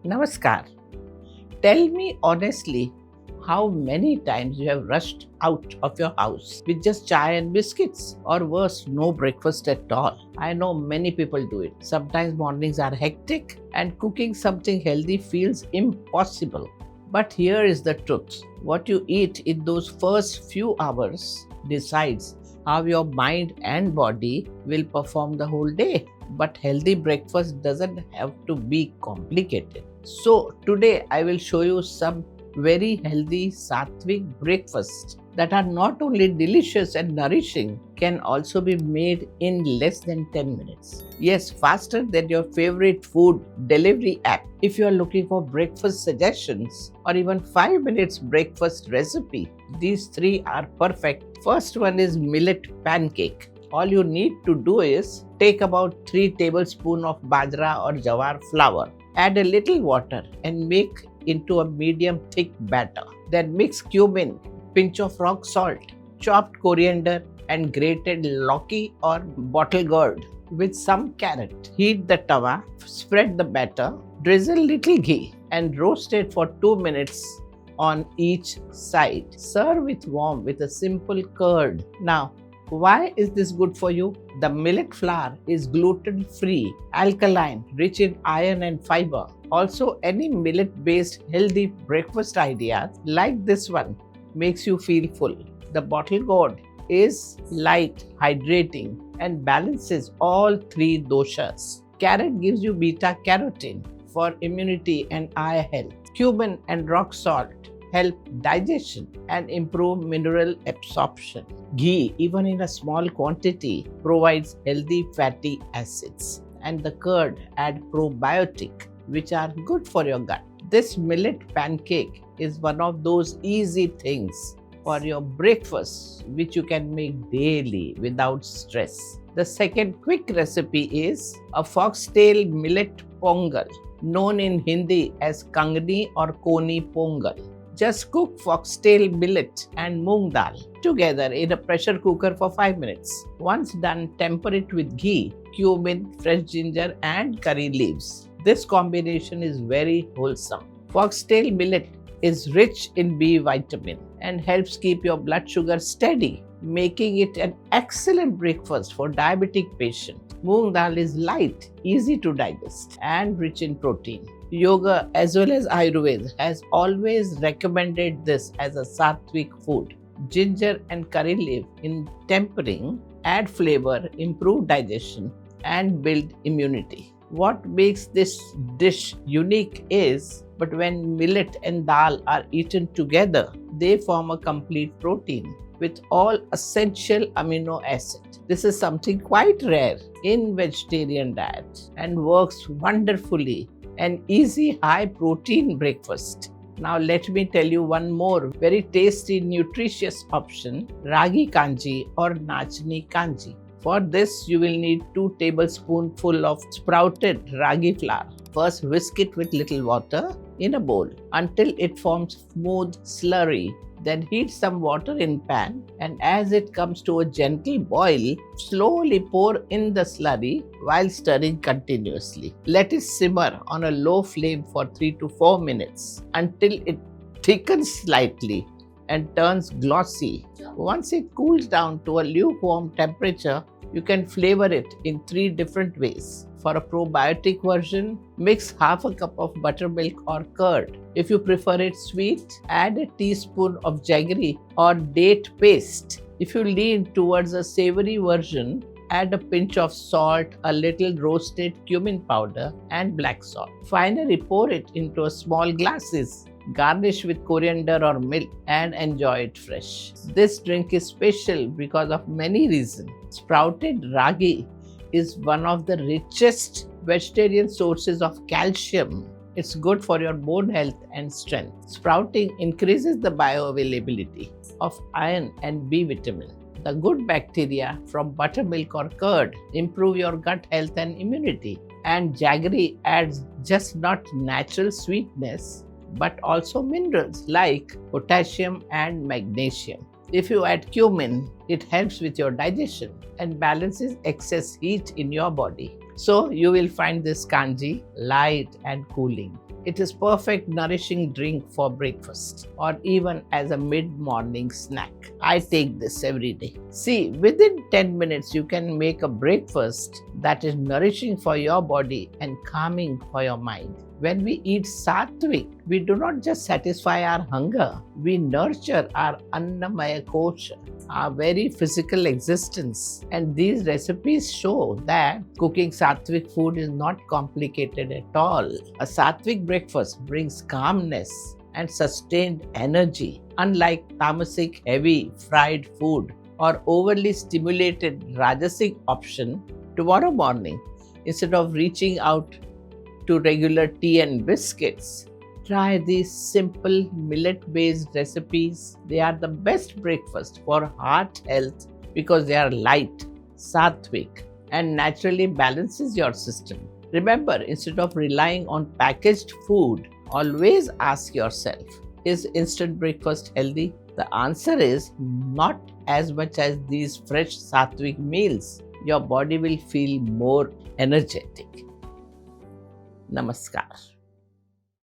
Namaskar. Tell me honestly how many times you have rushed out of your house with just chai and biscuits, or worse, no breakfast at all. I know many people do it. Sometimes mornings are hectic and cooking something healthy feels impossible. But here is the truth: what you eat in those first few hours decides how your mind and body will perform the whole day. But healthy breakfast doesn't have to be complicated. So, today I will show you some very healthy Sattvik breakfasts that are not only delicious and nourishing, can also be made in less than 10 minutes. Yes, faster than your favorite food delivery app. If you are looking for breakfast suggestions or even 5 minutes breakfast recipe, these three are perfect. First one is millet pancake. All you need to do is take about 3 tablespoons of bajra or jowar flour. Add a little water and make into a medium thick batter. Then mix cumin, pinch of rock salt, chopped coriander and grated lauki or bottle gourd with some carrot. Heat the tawa, spread the batter, drizzle little ghee and roast it for 2 minutes on each side. Serve it warm with a simple curd. Now, why is this good for you? The millet flour is gluten-free, alkaline, rich in iron and fiber. Also, any millet-based healthy breakfast ideas like this one makes you feel full. The bottle gourd is light, hydrating and balances all three doshas. Carrot gives you beta-carotene for immunity and eye health. Cumin and rock salt help digestion and improve mineral absorption. Ghee, even in a small quantity, provides healthy fatty acids. And the curd add probiotic, which are good for your gut. This millet pancake is one of those easy things for your breakfast, which you can make daily without stress. The second quick recipe is a Foxtail Millet Pongal, known in Hindi as Kangni or Koni Pongal. Just cook foxtail millet and moong dal together in a pressure cooker for 5 minutes. Once done, temper it with ghee, cumin, fresh ginger and curry leaves. This combination is very wholesome. Foxtail millet is rich in B vitamin and helps keep your blood sugar steady, making it an excellent breakfast for diabetic patients. Moong dal is light, easy to digest and rich in protein. Yoga as well as Ayurveda has always recommended this as a Sattvik food. Ginger and curry leaf in tempering add flavor, improve digestion and build immunity. What makes this dish unique is, but when millet and dal are eaten together, they form a complete protein with all essential amino acids. This is something quite rare in vegetarian diets and works wonderfully. An easy high protein breakfast. Now let me tell you one more very tasty nutritious option, Ragi Kanji or Ragi Kanji. For this you will need 2 tablespoons of sprouted ragi flour. First whisk it with little water in a bowl until it forms smooth slurry. Then heat some water in pan and as it comes to a gentle boil, slowly pour in the slurry while stirring continuously. Let it simmer on a low flame for 3 to 4 minutes until it thickens slightly and turns glossy. Once it cools down to a lukewarm temperature, you can flavor it in 3 different ways. For a probiotic version, mix half a cup of buttermilk or curd. If you prefer it sweet, add a teaspoon of jaggery or date paste. If you lean towards a savory version, add a pinch of salt, a little roasted cumin powder and black salt. Finally, pour it into a small glasses. Garnish with coriander or milk and enjoy it fresh. This drink is special because of many reasons. Sprouted ragi is one of the richest vegetarian sources of calcium. It's good for your bone health and strength. Sprouting increases the bioavailability of iron and B vitamin. The good bacteria from buttermilk or curd improve your gut health and immunity. And jaggery adds just not natural sweetness, but also minerals like potassium and magnesium. If you add cumin, it helps with your digestion and balances excess heat in your body. So you will find this kanji light and cooling. It is perfect nourishing drink for breakfast or even as a mid-morning snack. I take this every day. See, within 10 minutes you can make a breakfast that is nourishing for your body and calming for your mind. When we eat Sattvik, we do not just satisfy our hunger, we nurture our Annamaya kosha, our very physical existence. And these recipes show that cooking Sattvik food is not complicated at all. A Sattvik breakfast brings calmness and sustained energy, unlike tamasic heavy fried food or overly stimulated rajasic option. Tomorrow morning, instead of reaching out to regular tea and biscuits, try these simple millet-based recipes. They are the best breakfast for heart health because they are light, Sattvik, and naturally balances your system. Remember, instead of relying on packaged food, always ask yourself, is instant breakfast healthy? The answer is not as much as these fresh Sattvik meals. Your body will feel more energetic. Namaskar.